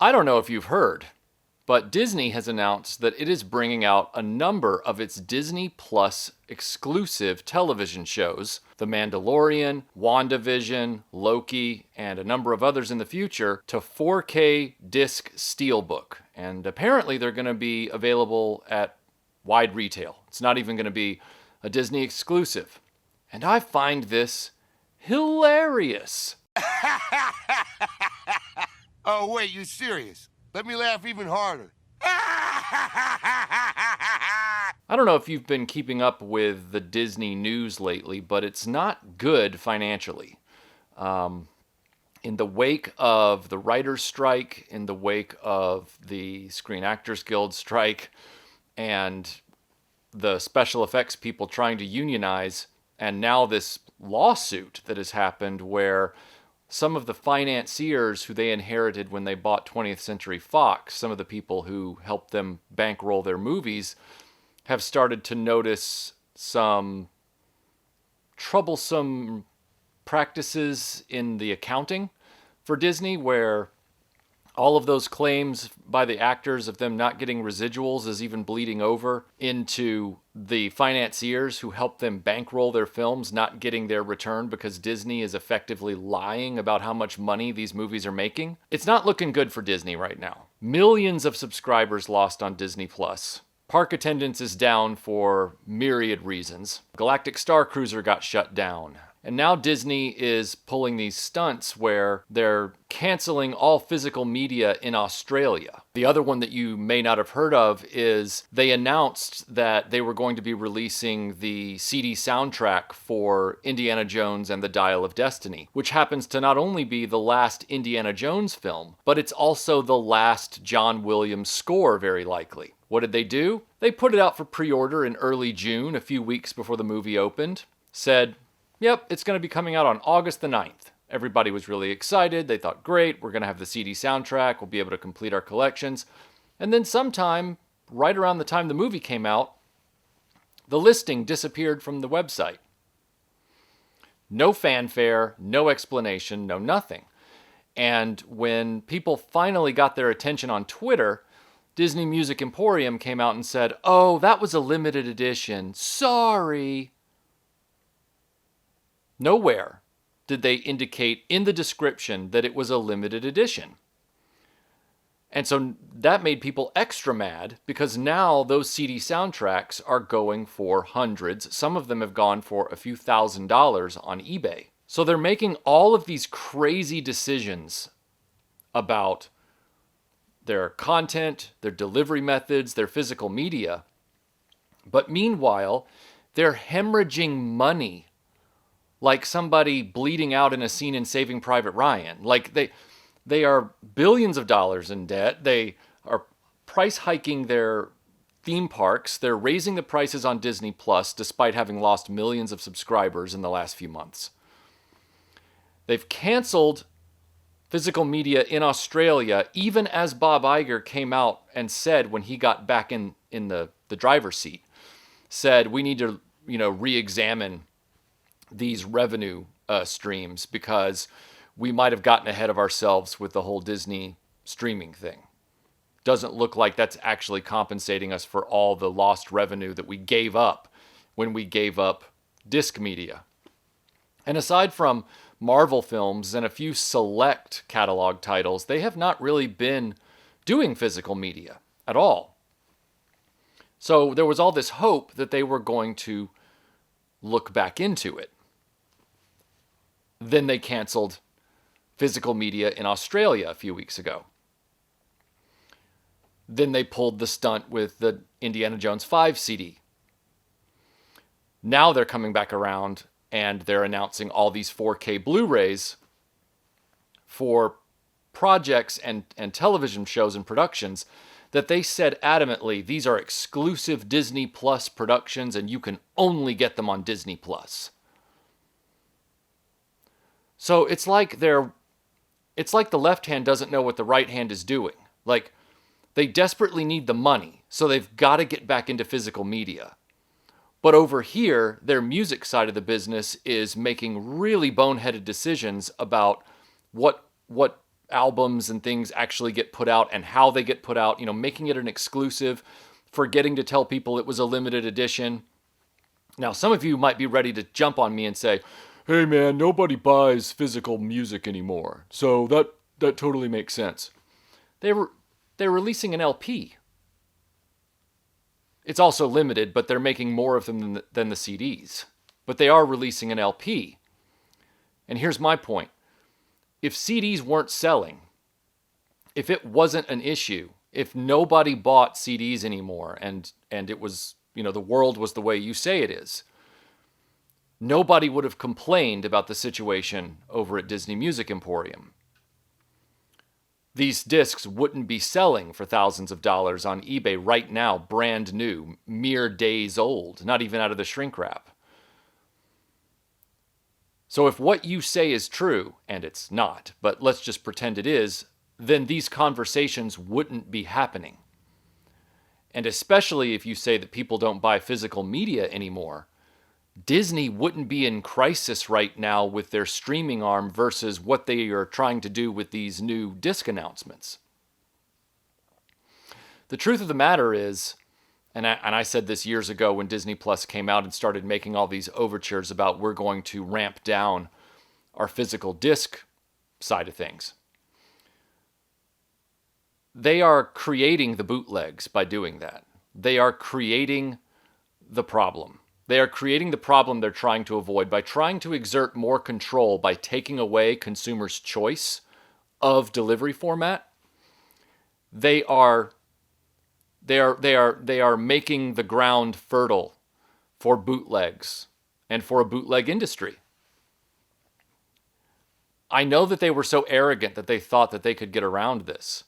I don't know if you've heard, but Disney has announced that it is bringing out a number of its Disney Plus exclusive television shows, The Mandalorian, WandaVision, Loki, and a number of others in the future, to 4K disc steelbook. And apparently they're going to be available at wide retail. It's not even going to be a Disney exclusive. And I find this hilarious. Oh, wait, you serious? Let me laugh even harder. I don't know if you've been keeping up with the Disney news lately, but it's not good financially. In the wake of the writer's strike, in the wake of the Screen Actors Guild strike, and the special effects people trying to unionize, and now this lawsuit that has happened where some of the financiers who they inherited when they bought 20th Century Fox, some of the people who helped them bankroll their movies, have started to notice some troublesome practices in the accounting for Disney, where all of those claims by the actors of them not getting residuals is even bleeding over into the financiers who help them bankroll their films not getting their return because Disney is effectively lying about how much money these movies are making. It's not looking good for Disney right now. Millions of subscribers lost on Disney Plus. Park attendance is down for myriad reasons. Galactic Star Cruiser got shut down. And now Disney is pulling these stunts where they're canceling all physical media in Australia. The other one that you may not have heard of is they announced that they were going to be releasing the CD soundtrack for Indiana Jones and the Dial of Destiny, which happens to not only be the last Indiana Jones film, but it's also the last John Williams score, very likely. What did they do? They put it out for pre-order in early June, a few weeks before the movie opened. Said, yep, it's going to be coming out on August the 9th. Everybody was really excited. They thought, great, we're going to have the CD soundtrack. We'll be able to complete our collections. And then sometime, right around the time the movie came out, the listing disappeared from the website. No fanfare, no explanation, no nothing. And when people finally got their attention on Twitter, Disney Music Emporium came out and said, oh, that was a limited edition. Sorry. Nowhere did they indicate in the description that it was a limited edition. And so that made people extra mad because now those CD soundtracks are going for hundreds. Some of them have gone for a few $1,000s on eBay. So they're making all of these crazy decisions about their content, their delivery methods, their physical media. But meanwhile, they're hemorrhaging money like somebody bleeding out in a scene in Saving Private Ryan. Like they are billions of dollars in debt. They are price hiking their theme parks. They're raising the prices on Disney Plus despite having lost millions of subscribers in the last few months. They've canceled physical media in Australia, even as Bob Iger came out and said when he got back in the driver's seat, said we need to, re-examine these revenue streams because we might have gotten ahead of ourselves with the whole Disney streaming thing. Doesn't look like that's actually compensating us for all the lost revenue that we gave up when we gave up disc media. And aside from Marvel films and a few select catalog titles, they have not really been doing physical media at all. So there was all this hope that they were going to look back into it. Then they canceled physical media in Australia a few weeks ago. Then they pulled the stunt with the Indiana Jones 5 CD. Now they're coming back around and they're announcing all these 4K Blu-rays for projects and television shows and productions that they said adamantly, these are exclusive Disney Plus productions and you can only get them on Disney Plus. So it's like the left hand doesn't know what the right hand is doing. Like, they desperately need the money, so they've got to get back into physical media. But over here, their music side of the business is making really boneheaded decisions about what albums and things actually get put out and how they get put out, making it an exclusive, forgetting to tell people it was a limited edition. Now, some of you might be ready to jump on me and say, hey man, nobody buys physical music anymore, so that totally makes sense. They're releasing an LP. It's also limited, but they're making more of them than the CDs. But they are releasing an LP. And here's my point. If CDs weren't selling, if it wasn't an issue, if nobody bought CDs anymore and it was, the world was the way you say it is, nobody would have complained about the situation over at Disney Music Emporium. These discs wouldn't be selling for thousands of dollars on eBay right now, brand new, mere days old, not even out of the shrink wrap. So if what you say is true, and it's not, but let's just pretend it is, then these conversations wouldn't be happening. And especially if you say that people don't buy physical media anymore, Disney wouldn't be in crisis right now with their streaming arm versus what they are trying to do with these new disc announcements. The truth of the matter is, and I said this years ago when Disney Plus came out and started making all these overtures about we're going to ramp down our physical disc side of things. They are creating the bootlegs by doing that. They are creating the problem. They are creating the problem they're trying to avoid by trying to exert more control by taking away consumers' choice of delivery format. They are making the ground fertile for bootlegs and for a bootleg industry. I know that they were so arrogant that they thought that they could get around this.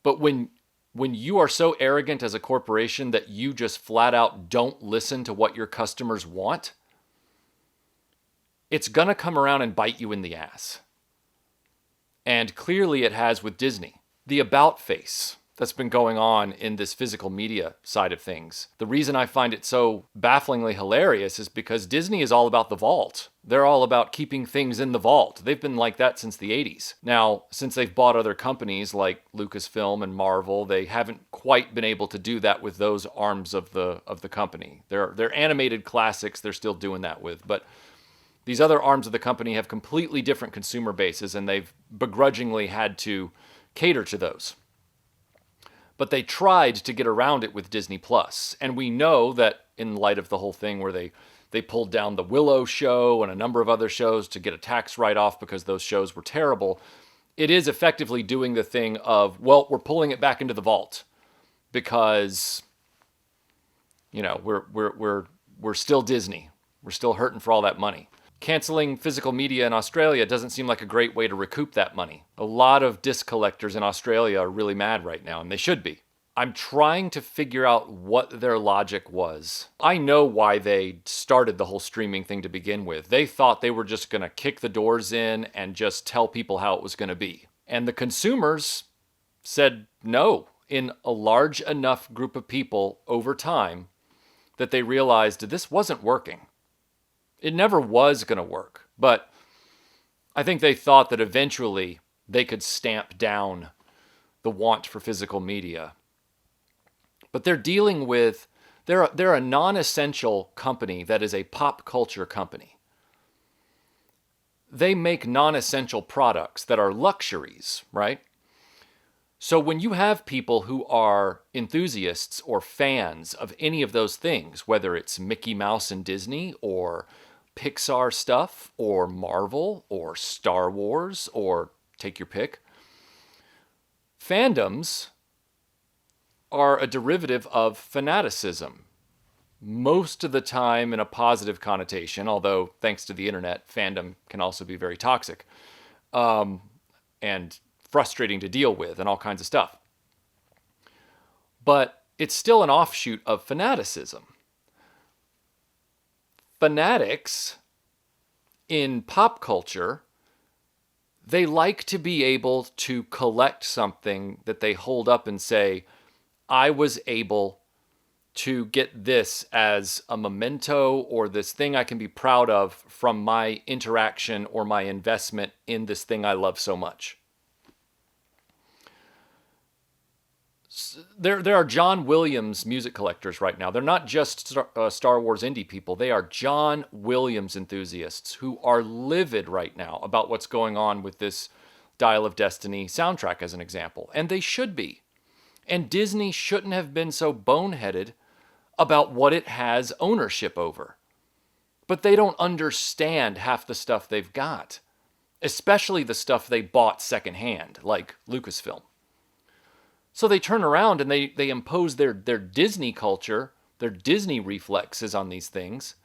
But when you are so arrogant as a corporation that you just flat out don't listen to what your customers want, it's going to come around and bite you in the ass. And clearly it has with Disney. The about face that's been going on in this physical media side of things. The reason I find it so bafflingly hilarious is because Disney is all about the vault. They're all about keeping things in the vault. They've been like that since the 80s. Now, since they've bought other companies like Lucasfilm and Marvel, they haven't quite been able to do that with those arms of the company. They're animated classics they're still doing that with, but these other arms of the company have completely different consumer bases, and they've begrudgingly had to cater to those. But they tried to get around it with Disney Plus. And we know that in light of the whole thing where they pulled down the Willow show and a number of other shows to get a tax write-off because those shows were terrible, it is effectively doing the thing of, well, we're pulling it back into the vault because, we're still Disney. We're still hurting for all that money. Canceling physical media in Australia doesn't seem like a great way to recoup that money. A lot of disc collectors in Australia are really mad right now, and they should be. I'm trying to figure out what their logic was. I know why they started the whole streaming thing to begin with. They thought they were just going to kick the doors in and just tell people how it was going to be. And the consumers said no in a large enough group of people over time that they realized this wasn't working. It never was going to work, but I think they thought that eventually they could stamp down the want for physical media. But they're dealing with, they're a non-essential company that is a pop culture company. They make non-essential products that are luxuries, right? So when you have people who are enthusiasts or fans of any of those things, whether it's Mickey Mouse and Disney or Pixar stuff or Marvel or Star Wars or take your pick, fandoms are a derivative of fanaticism. Most of the time in a positive connotation, although thanks to the internet, fandom can also be very toxic and frustrating to deal with and all kinds of stuff. But it's still an offshoot of fanaticism. Fanatics in pop culture, they like to be able to collect something that they hold up and say, I was able to get this as a memento or this thing I can be proud of from my interaction or my investment in this thing I love so much. there are John Williams music collectors right now. They're not just Star Wars indie people. They are John Williams enthusiasts who are livid right now about what's going on with this Dial of Destiny soundtrack, as an example. And they should be. And Disney shouldn't have been so boneheaded about what it has ownership over. But they don't understand half the stuff they've got, especially the stuff they bought secondhand, like Lucasfilm. So they turn around and they impose their Disney culture, their Disney reflexes on these things,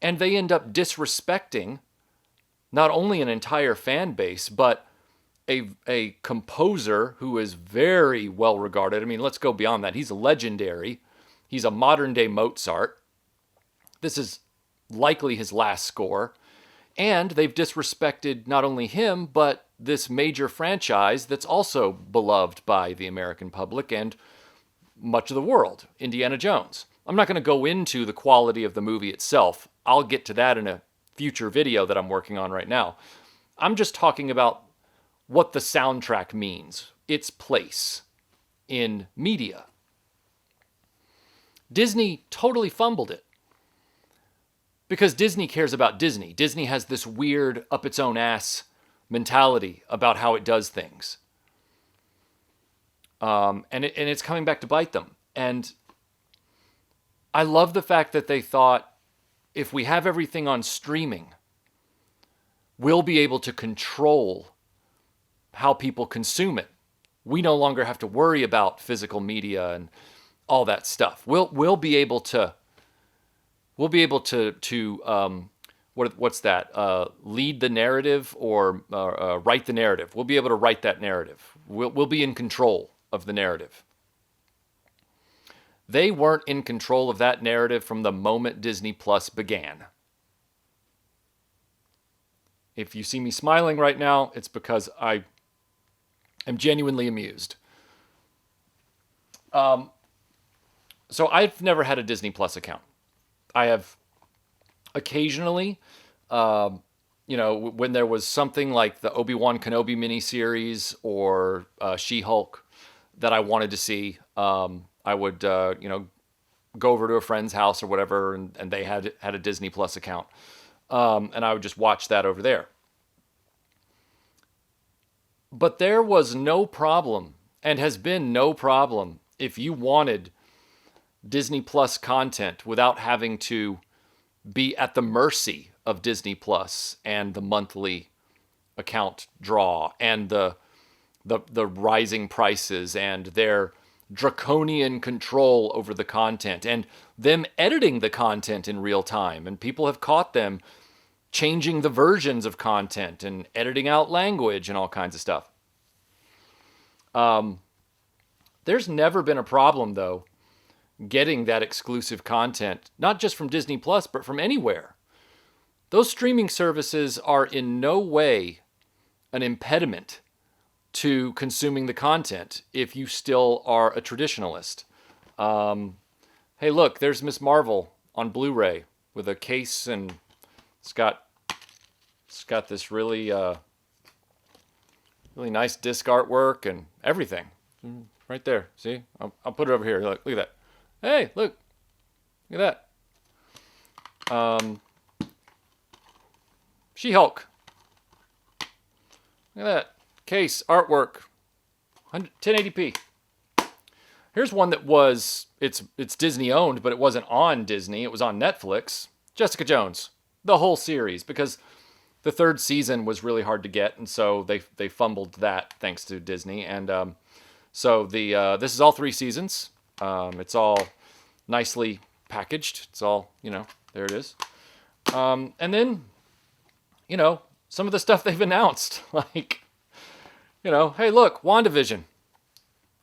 and they end up disrespecting not only an entire fan base, but a composer who is very well regarded. I mean, let's go beyond that. He's legendary. He's a modern day Mozart. This is likely his last score. And they've disrespected not only him, but this major franchise that's also beloved by the American public and much of the world, Indiana Jones. I'm not going to go into the quality of the movie itself. I'll get to that in a future video that I'm working on right now. I'm just talking about what the soundtrack means, its place in media. Disney totally fumbled it. Because Disney cares about Disney. Disney has this weird up its own ass mentality about how it does things. And it's coming back to bite them. And I love the fact that they thought, if we have everything on streaming, we'll be able to control how people consume it. We no longer have to worry about physical media and all that stuff. We'll be able to what's that? Lead the narrative or write the narrative. We'll be able to write that narrative. We'll be in control of the narrative. They weren't in control of that narrative from the moment Disney Plus began. If you see me smiling right now, it's because I am genuinely amused. So I've never had a Disney Plus account. I have occasionally, when there was something like the Obi-Wan Kenobi miniseries or She-Hulk that I wanted to see, I would, go over to a friend's house or whatever, and they had a Disney Plus account. And I would just watch that over there. But there was no problem, and has been no problem, if you wanted Disney Plus content without having to be at the mercy of Disney Plus and the monthly account draw and the rising prices and their draconian control over the content and them editing the content in real time. And people have caught them changing the versions of content and editing out language and all kinds of stuff. There's never been a problem, though, getting that exclusive content, not just from Disney Plus, but from anywhere. Those streaming services are in no way an impediment to consuming the content if you still are a traditionalist. Hey, look, there's Miss Marvel on Blu-ray with a case, and it's got this really nice disc artwork and everything. Right there, see? I'll put it over here. Look at that. Hey, look at that. She-Hulk. Look at that. Case, artwork, 1080p. Here's one that it's Disney owned, but it wasn't on Disney. It was on Netflix. Jessica Jones, the whole series, because the third season was really hard to get, and so they fumbled that thanks to Disney. And so this is all 3 seasons. It's all nicely packaged. It's all, there it is. And then, some of the stuff they've announced, like, hey, look, WandaVision.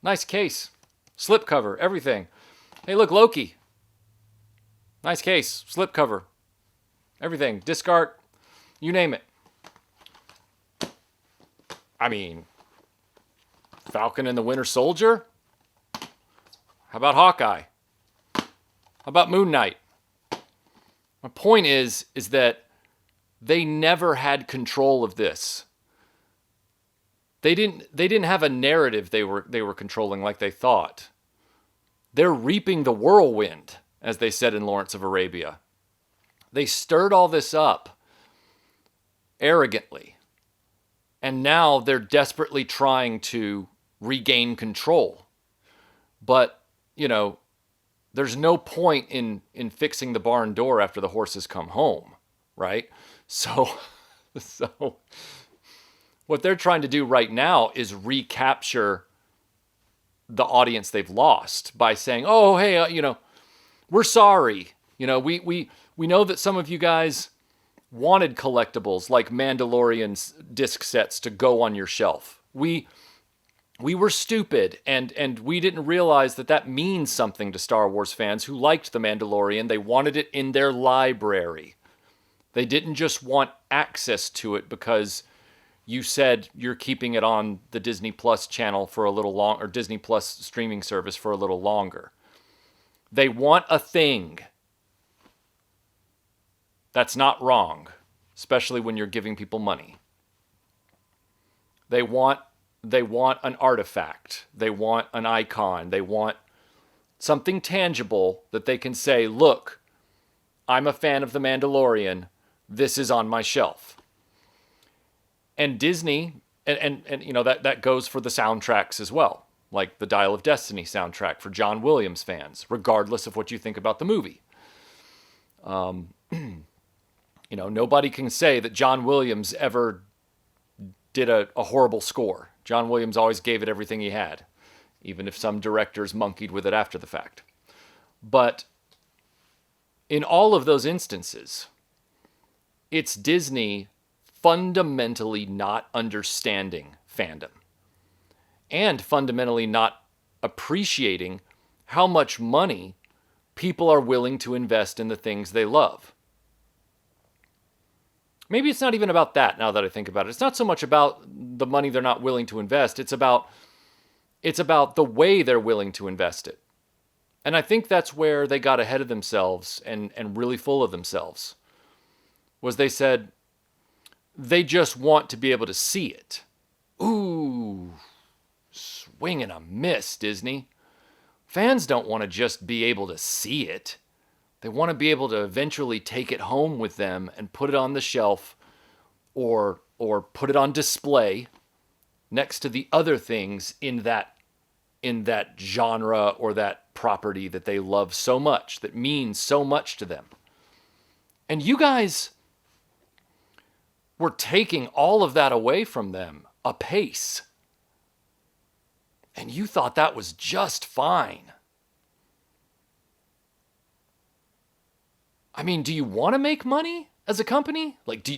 Nice case. Slipcover, everything. Hey, look, Loki. Nice case. Slipcover. Everything. Disc art. You name it. I mean, Falcon and the Winter Soldier? How about Hawkeye? How about Moon Knight? My point is that they never had control of this. They didn't have a narrative they were controlling like they thought. They're reaping the whirlwind, as they said in Lawrence of Arabia. They stirred all this up arrogantly. And now they're desperately trying to regain control. But, there's no point in fixing the barn door after the horses come home, right? So what they're trying to do right now is recapture the audience they've lost by saying, oh, hey, we're sorry. We know that some of you guys wanted collectibles like Mandalorian disc sets to go on your shelf. We were stupid, and we didn't realize that means something to Star Wars fans who liked The Mandalorian. They wanted it in their library. They didn't just want access to it because you said you're keeping it on the Disney Plus channel for a little long, or Disney Plus streaming service for a little longer. They want a thing. That's not wrong, especially when you're giving people money. They want an artifact. They want an icon. They want something tangible that they can say, look, I'm a fan of The Mandalorian. This is on my shelf. And Disney, and that goes for the soundtracks as well, like the Dial of Destiny soundtrack for John Williams fans, regardless of what you think about the movie. Nobody can say that John Williams ever did a horrible score. John Williams always gave it everything he had, even if some directors monkeyed with it after the fact. But in all of those instances, it's Disney fundamentally not understanding fandom and fundamentally not appreciating how much money people are willing to invest in the things they love. Maybe it's not even about that now that I think about it. It's not so much about the money they're not willing to invest. It's about the way they're willing to invest it. And I think that's where they got ahead of themselves and really full of themselves. Was they said, they just want to be able to see it. Ooh, swing and a miss, Disney. Fans don't want to just be able to see it. They want to be able to eventually take it home with them and put it on the shelf or put it on display next to the other things in that genre or that property that they love so much, that means so much to them. And you guys were taking all of that away from them apace. And you thought that was just fine. I mean, do you want to make money as a company? Like, do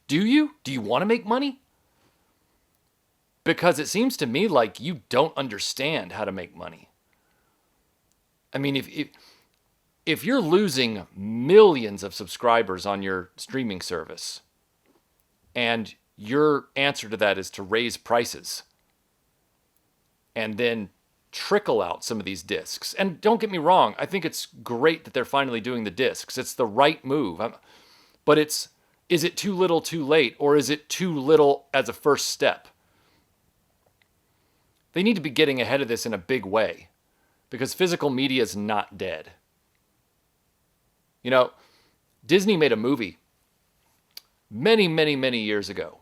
you? Do you want to make money? Because it seems to me like you don't understand how to make money. I mean, if you're losing millions of subscribers on your streaming service, and your answer to that is to raise prices and then trickle out some of these discs. And don't get me wrong, I think it's great that they're finally doing the discs. It's the right move. But is it too little too late, or is it too little as a first step? They need to be getting ahead of this in a big way, because physical media is not dead. Disney made a movie many, many, many years ago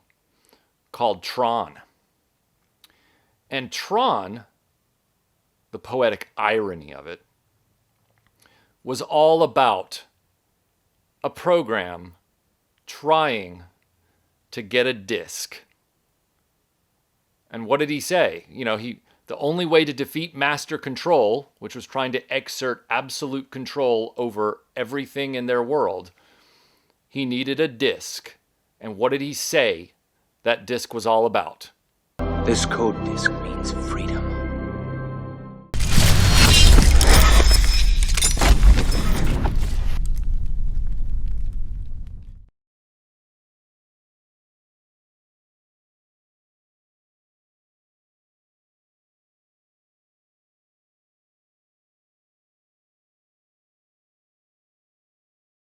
called Tron. And Tron, the poetic irony of it, was all about a program trying to get a disc. And what did he say? The only way to defeat master control, which was trying to exert absolute control over everything in their world, he needed a disc. And what did he say that disc was all about? This code disc means freedom.